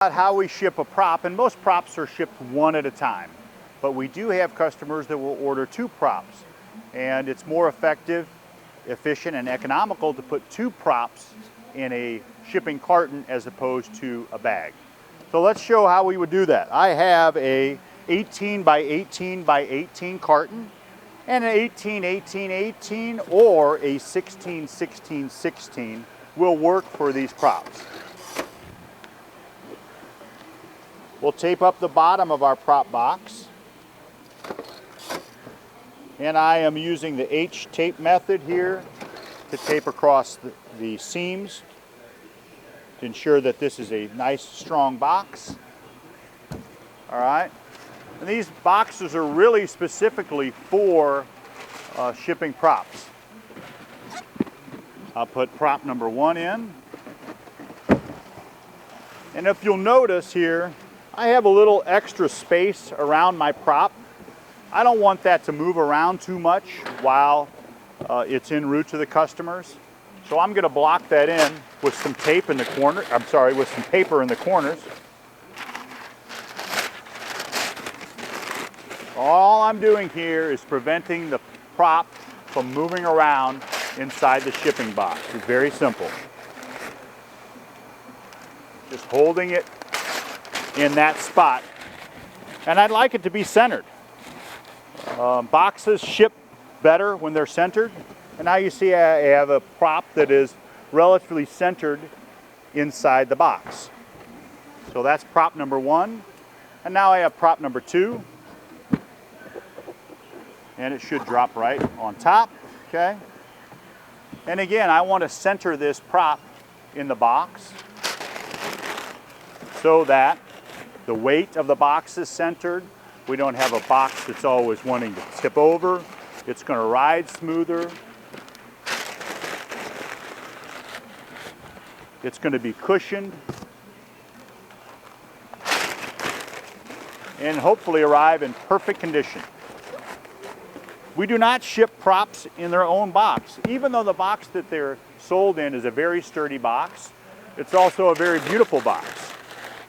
How we ship a prop, and most props are shipped one at a time, but we do have customers that will order 2 props, and it's more effective, efficient, and economical to put 2 props in a shipping carton as opposed to a bag. So let's show how we would do that. I have a 18 by 18 by 18 carton and an 18 18 18 or a 16 16 16 will work for these props. We'll tape up the bottom of our prop box. And I am using the H tape method here to tape across the seams to ensure that this is a nice strong box. All right. And these boxes are really specifically for shipping props. I'll put prop number 1 in. And if you'll notice here, I have a little extra space around my prop. I don't want that to move around too much while it's en route to the customers. So I'm going to block that in with some tape in the corner. I'm sorry, with some paper in the corners. All I'm doing here is preventing the prop from moving around inside the shipping box. It's very simple. Just holding it in that spot, and I'd like it to be centered. Boxes ship better when they're centered, and now you see I have a prop that is relatively centered inside the box. So that's prop number 1, and now I have prop number 2, and it should drop right on top. Okay, and again, I want to center this prop in the box so that the weight of the box is centered. We don't have a box that's always wanting to tip over. It's going to ride smoother. It's going to be cushioned and hopefully arrive in perfect condition. We do not ship props in their own box. Even though the box that they're sold in is a very sturdy box, it's also a very beautiful box.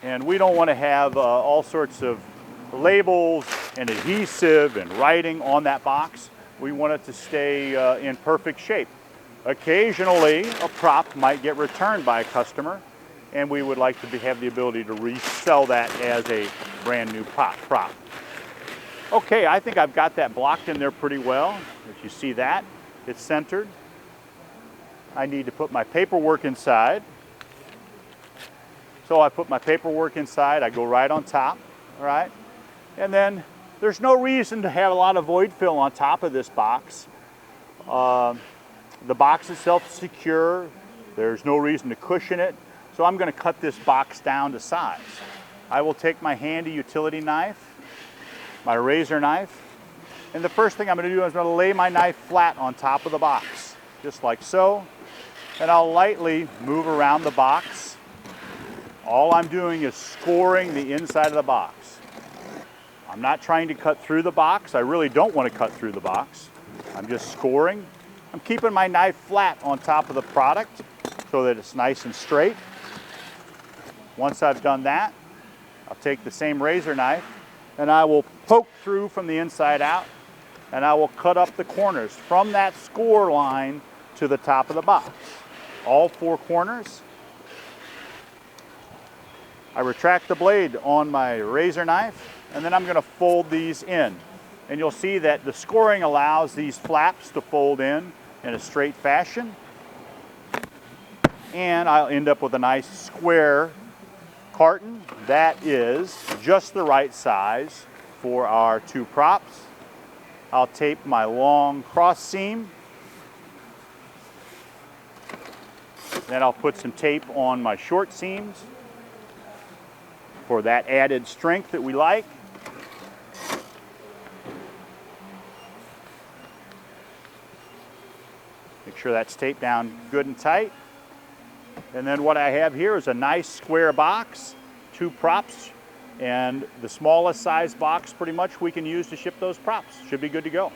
And we don't want to have all sorts of labels and adhesive and writing on that box. We want it to stay in perfect shape. Occasionally, a prop might get returned by a customer, and we would like to have the ability to resell that as a brand new prop. Okay, I think I've got that blocked in there pretty well. If you see that, it's centered. I need to put my paperwork inside. So I put my paperwork inside, I go right on top, all right? And then there's no reason to have a lot of void fill on top of this box. The box itself is secure. There's no reason to cushion it. So I'm going to cut this box down to size. I will take my handy utility knife, my razor knife, and the first thing I'm going to do is I'm going to lay my knife flat on top of the box, just like so. And I'll lightly move around the box. All I'm doing is scoring the inside of the box. I'm not trying to cut through the box. I really don't want to cut through the box. I'm just scoring. I'm keeping my knife flat on top of the product so that it's nice and straight. Once I've done that, I'll take the same razor knife and I will poke through from the inside out, and I will cut up the corners from that score line to the top of the box. All 4 corners. I retract the blade on my razor knife, and then I'm going to fold these in. And you'll see that the scoring allows these flaps to fold in a straight fashion. And I'll end up with a nice square carton that is just the right size for our 2 props. I'll tape my long cross seam. Then I'll put some tape on my short seams for that added strength that we like. Make sure that's taped down good and tight. And then what I have here is a nice square box, 2 props, and the smallest size box pretty much we can use to ship those props. Should be good to go.